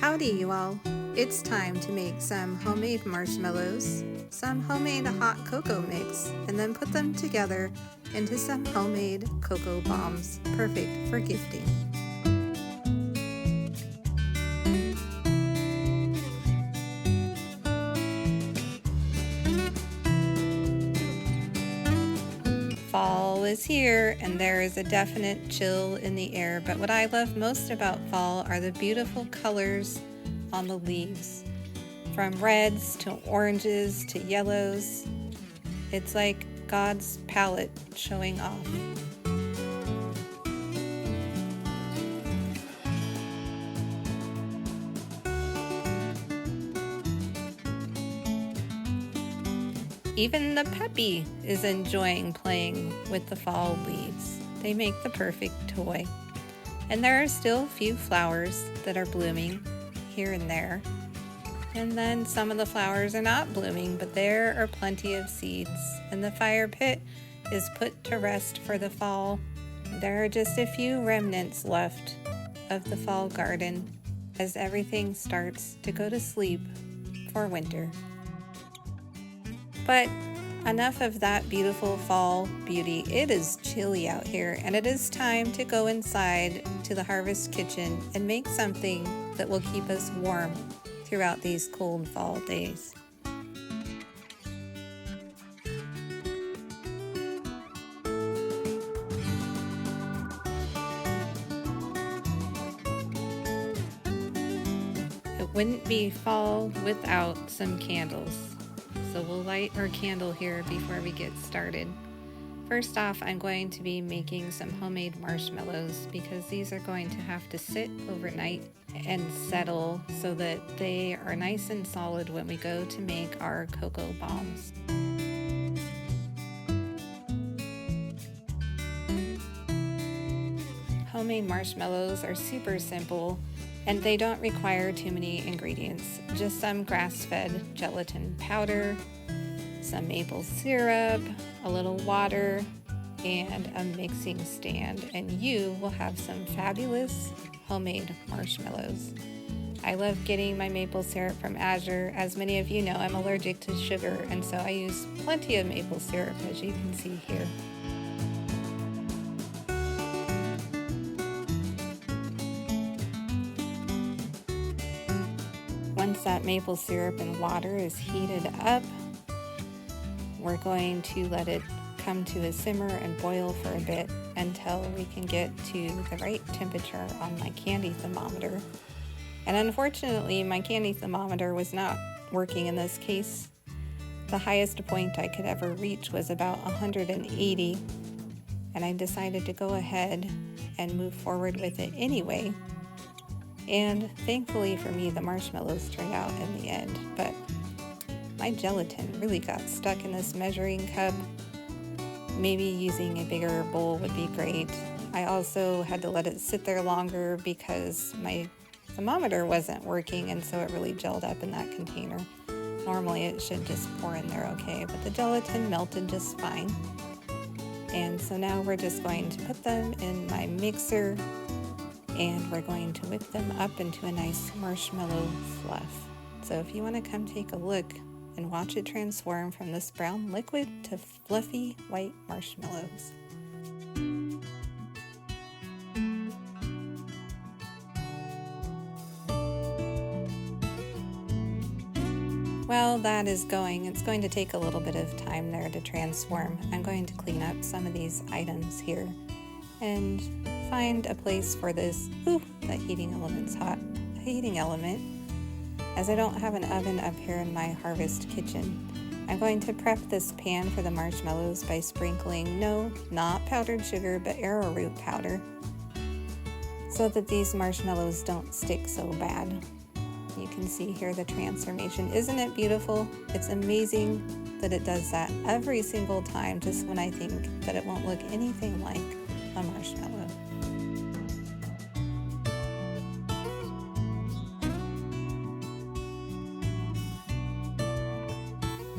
Howdy you all! It's time to make some homemade marshmallows, some homemade hot cocoa mix, and then put them together into some homemade cocoa bombs, perfect for gifting. Fall is here and there is a definite chill in the air, but what I love most about fall are the beautiful colors on the leaves. From reds to oranges to yellows. It's like God's palette showing off. Even the puppy is enjoying playing with the fall leaves. They make the perfect toy. And there are still a few flowers that are blooming here and there. And then some of the flowers are not blooming, but there are plenty of seeds. And the fire pit is put to rest for the fall. There are just a few remnants left of the fall garden as everything starts to go to sleep for winter. But enough of that beautiful fall beauty. It is chilly out here, and it is time to go inside to the Harvest Kitchen and make something that will keep us warm throughout these cold fall days. It wouldn't be fall without some candles. So we'll light our candle here before we get started. First off, I'm going to be making some homemade marshmallows because these are going to have to sit overnight and settle so that they are nice and solid when we go to make our cocoa bombs. Homemade marshmallows are super simple and they don't require too many ingredients. Just some grass-fed gelatin powder, some maple syrup, a little water, and a mixing stand, and you will have some fabulous homemade marshmallows. I love getting my maple syrup from Azure. As many of you know, I'm allergic to sugar, and so I use plenty of maple syrup, as you can see here. Once that maple syrup and water is heated up, we're going to let it come to a simmer and boil for a bit until we can get to the right temperature on my candy thermometer. And unfortunately, my candy thermometer was not working in this case. The highest point I could ever reach was about 180, and I decided to go ahead and move forward with it anyway. And thankfully for me, the marshmallows turned out in the end, but my gelatin really got stuck in this measuring cup. Maybe using a bigger bowl would be great. I also had to let it sit there longer because my thermometer wasn't working, and so it really gelled up in that container. Normally it should just pour in there okay, but the gelatin melted just fine. And so now we're just going to put them in my mixer and we're going to whip them up into a nice marshmallow fluff. So if you want to come take a look and watch it transform from this brown liquid to fluffy white marshmallows. While that is going, it's going to take a little bit of time there to transform. I'm going to clean up some of these items here and find a place for this. That heating element's hot. A heating element. As I don't have an oven up here in my Harvest Kitchen, I'm going to prep this pan for the marshmallows by sprinkling, no, not powdered sugar, but arrowroot powder, so that these marshmallows don't stick so bad. You can see here the transformation. Isn't it beautiful? It's amazing that it does that every single time, just when I think that it won't look anything like a marshmallow.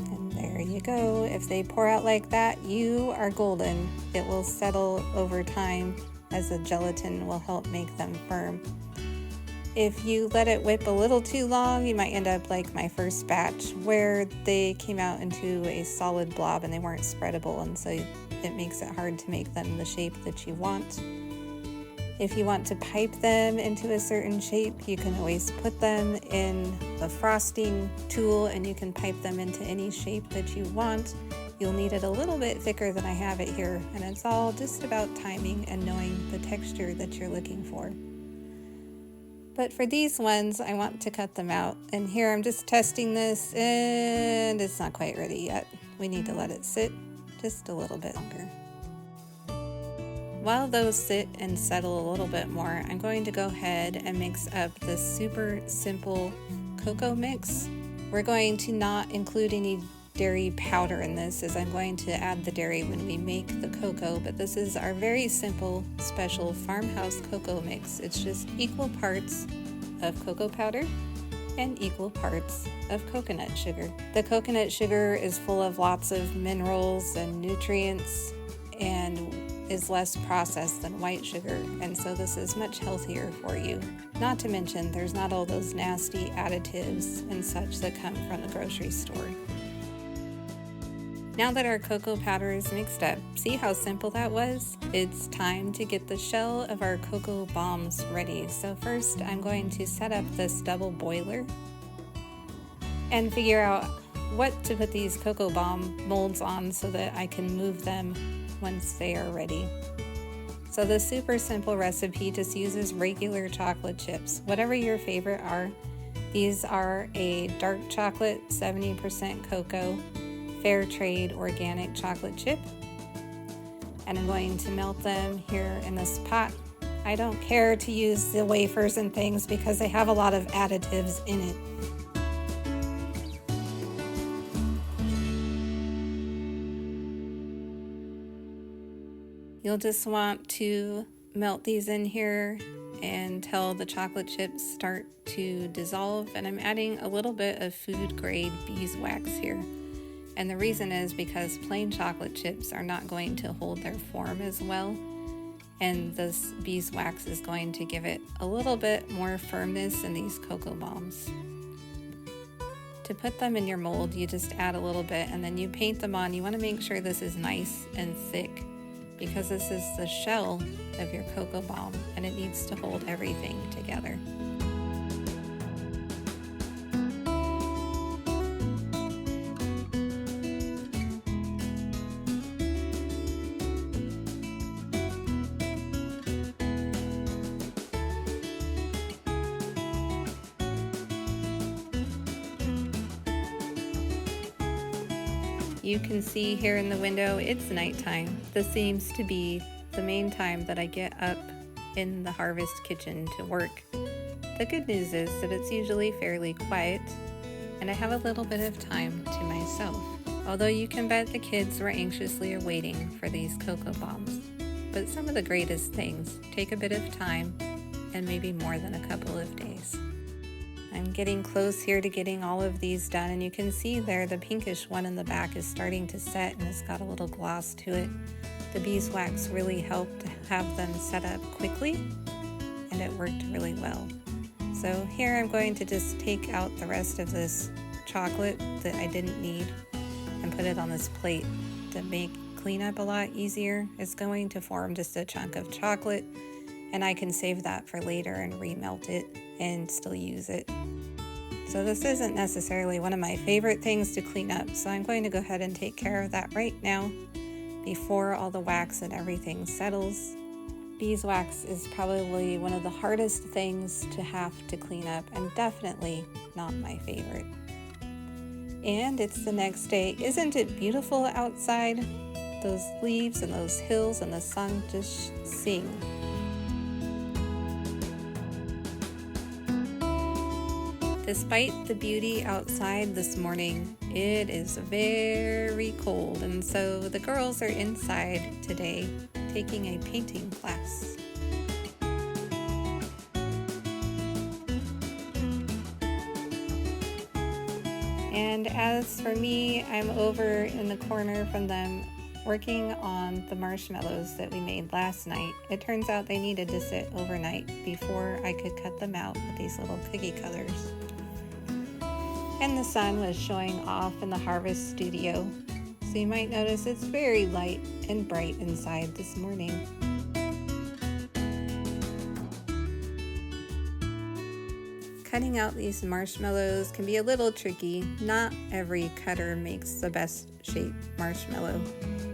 And there you go. If they pour out like that, you are golden. It will settle over time as the gelatin will help make them firm. If you let it whip a little too long, you might end up like my first batch where they came out into a solid blob and they weren't spreadable, and so it makes it hard to make them the shape that you want. If you want to pipe them into a certain shape, you can always put them in the frosting tool and you can pipe them into any shape that you want. You'll need it a little bit thicker than I have it here, and it's all just about timing and knowing the texture that you're looking for. But for these ones, I want to cut them out. And here I'm just testing this, and it's not quite ready yet. We need to let it sit just a little bit longer. While those sit and settle a little bit more, I'm going to go ahead and mix up this super simple cocoa mix. We're going to not include any dairy powder in this, as I'm going to add the dairy when we make the cocoa, but this is our very simple special farmhouse cocoa mix. It's just equal parts of cocoa powder and equal parts of coconut sugar. The coconut sugar is full of lots of minerals and nutrients and is less processed than white sugar, and so this is much healthier for you. Not to mention there's not all those nasty additives and such that come from the grocery store. Now that our cocoa powder is mixed up, see how simple that was? It's time to get the shell of our cocoa bombs ready. So first I'm going to set up this double boiler and figure out what to put these cocoa bomb molds on so that I can move them once they are ready. So the super simple recipe just uses regular chocolate chips, whatever your favorite are. These are a dark chocolate, 70% cocoa, fair trade organic chocolate chip, and I'm going to melt them here in this pot. I don't care to use the wafers and things because they have a lot of additives in it. You'll just want to melt these in here until the chocolate chips start to dissolve, and I'm adding a little bit of food grade beeswax here. And the reason is because plain chocolate chips are not going to hold their form as well, and this beeswax is going to give it a little bit more firmness in these cocoa bombs. To put them in your mold, you just add a little bit and then you paint them on. You want to make sure this is nice and thick because this is the shell of your cocoa bomb and it needs to hold everything together. You can see here in the window, it's nighttime. This seems to be the main time that I get up in the harvest kitchen to work. The good news is that it's usually fairly quiet and I have a little bit of time to myself. Although you can bet the kids were anxiously awaiting for these cocoa bombs. But some of the greatest things take a bit of time and maybe more than a couple of days. I'm getting close here to getting all of these done, and you can see there the pinkish one in the back is starting to set and it's got a little gloss to it. The beeswax really helped have them set up quickly and it worked really well. So here I'm going to just take out the rest of this chocolate that I didn't need and put it on this plate to make cleanup a lot easier. It's going to form just a chunk of chocolate and I can save that for later and remelt it and still use it. So this isn't necessarily one of my favorite things to clean up, so I'm going to go ahead and take care of that right now before all the wax and everything settles. Beeswax is probably one of the hardest things to have to clean up and definitely not my favorite. And it's the next day. Isn't it beautiful outside? Those leaves and those hills and the sun just sing. Despite the beauty outside this morning, it is very cold, and so the girls are inside today taking a painting class. And as for me, I'm over in the corner from them Working on the marshmallows that we made last night, it turns out they needed to sit overnight before I could cut them out with these little cookie cutters. And the sun was showing off in the harvest studio, so you might notice it's very light and bright inside this morning. Cutting out these marshmallows can be a little tricky. Not every cutter makes the best shaped marshmallow.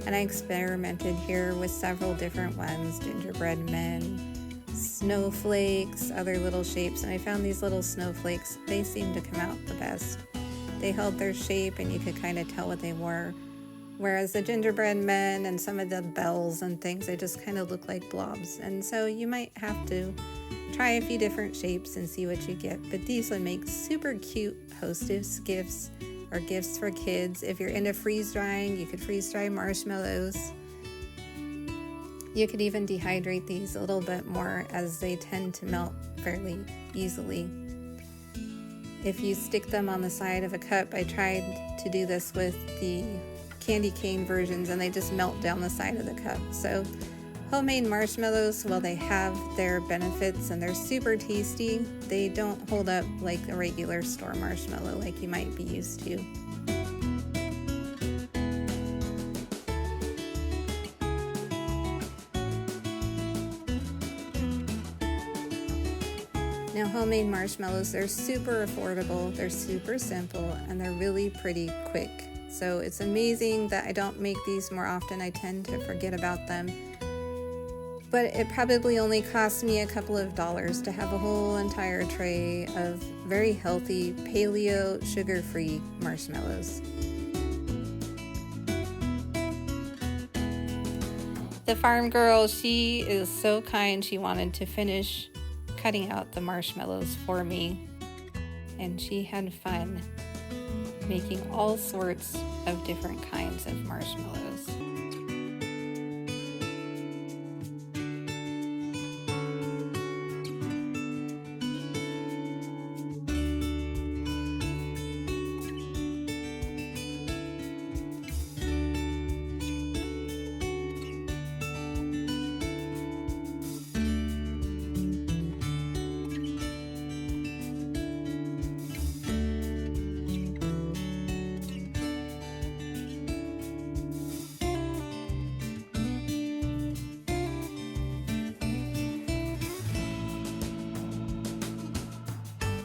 And I experimented here with several different ones, gingerbread men, snowflakes, other little shapes, and I found these little snowflakes, they seemed to come out the best. They held their shape and you could kind of tell what they were. Whereas the gingerbread men and some of the bells and things, they just kind of look like blobs. And so you might have to try a few different shapes and see what you get. But these would make super cute hostess gifts or gifts for kids. If you're into freeze drying, you could freeze dry marshmallows. You could even dehydrate these a little bit more as they tend to melt fairly easily. If you stick them on the side of a cup, I tried to do this with the candy cane versions and they just melt down the side of the cup. So homemade marshmallows, while they have their benefits and they're super tasty, they don't hold up like a regular store marshmallow like you might be used to. Now, homemade marshmallows, they're super affordable, they're super simple, and they're really pretty quick. So it's amazing that I don't make these more often. I tend to forget about them. But it probably only cost me a couple of dollars to have a whole entire tray of very healthy, paleo, sugar-free marshmallows. The farm girl, she is so kind. She wanted to finish cutting out the marshmallows for me. And she had fun making all sorts of different kinds of marshmallows.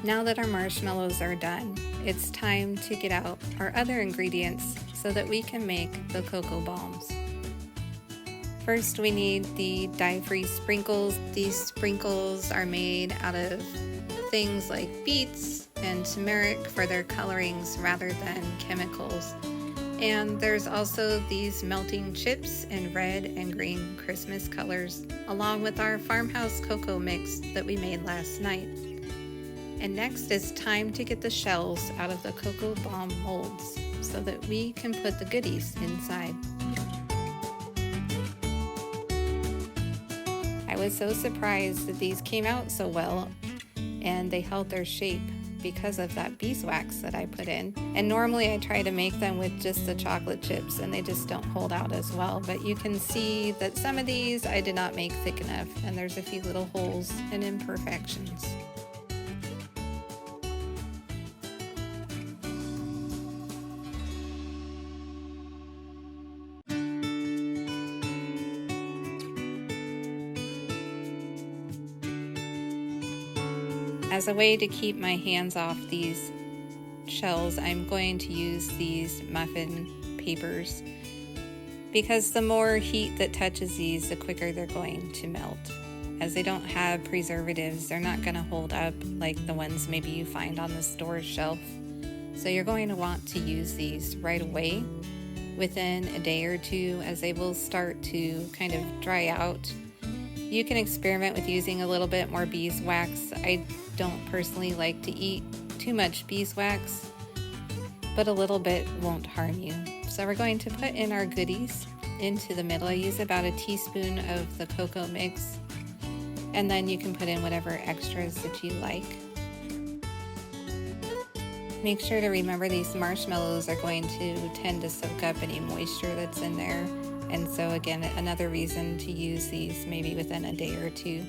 Now that our marshmallows are done, it's time to get out our other ingredients so that we can make the cocoa bombs. First, we need the dye-free sprinkles. These sprinkles are made out of things like beets and turmeric for their colorings rather than chemicals. And there's also these melting chips in red and green Christmas colors, along with our farmhouse cocoa mix that we made last night. And next it's time to get the shells out of the cocoa bomb molds so that we can put the goodies inside. I was so surprised that these came out so well and they held their shape because of that beeswax that I put in. And normally I try to make them with just the chocolate chips and they just don't hold out as well. But you can see that some of these I did not make thick enough and there's a few little holes and imperfections. As a way to keep my hands off these shells, I'm going to use these muffin papers because the more heat that touches these, the quicker they're going to melt. As they don't have preservatives, they're not going to hold up like the ones maybe you find on the store shelf. So you're going to want to use these right away within a day or two as they will start to kind of dry out. You can experiment with using a little bit more beeswax. I don't personally like to eat too much beeswax, but a little bit won't harm you. So we're going to put in our goodies into the middle. I use about a teaspoon of the cocoa mix, and then you can put in whatever extras that you like. Make sure to remember these marshmallows are going to tend to soak up any moisture that's in there And so again, another reason to use these maybe within a day or two.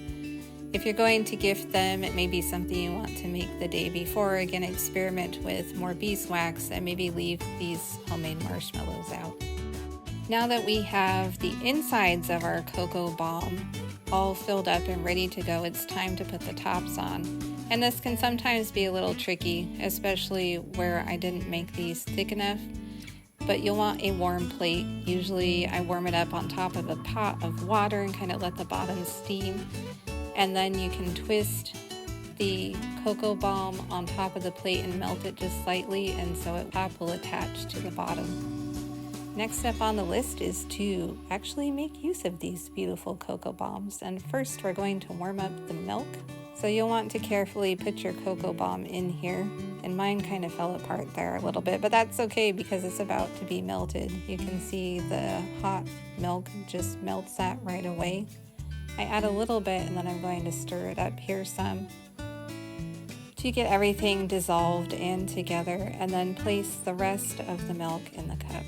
If you're going to gift them, it may be something you want to make the day before. Again, experiment with more beeswax and maybe leave these homemade marshmallows out. Now that we have the insides of our cocoa bomb all filled up and ready to go, it's time to put the tops on. And this can sometimes be a little tricky, especially where I didn't make these thick enough. But you'll want a warm plate. Usually I warm it up on top of a pot of water and kind of let the bottom steam. And then you can twist the cocoa bomb on top of the plate and melt it just slightly, and so it will attach to the bottom. Next up on the list is to actually make use of these beautiful cocoa bombs. And first we're going to warm up the milk. So you'll want to carefully put your cocoa bomb in here. And mine kind of fell apart there a little bit, but that's okay because it's about to be melted. You can see the hot milk just melts that right away. I add a little bit and then I'm going to stir it up here some to get everything dissolved and together, and then place the rest of the milk in the cup.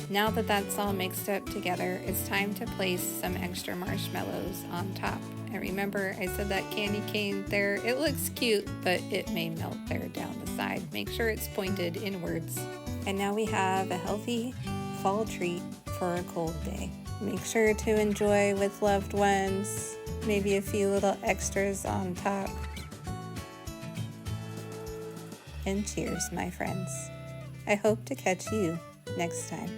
Now that that's all mixed up together, it's time to place some extra marshmallows on top. And remember, I said that candy cane there, it looks cute, but it may melt there down the side. Make sure it's pointed inwards. And now we have a healthy fall treat for a cold day. Make sure to enjoy with loved ones, maybe a few little extras on top. And cheers, my friends. I hope to catch you next time.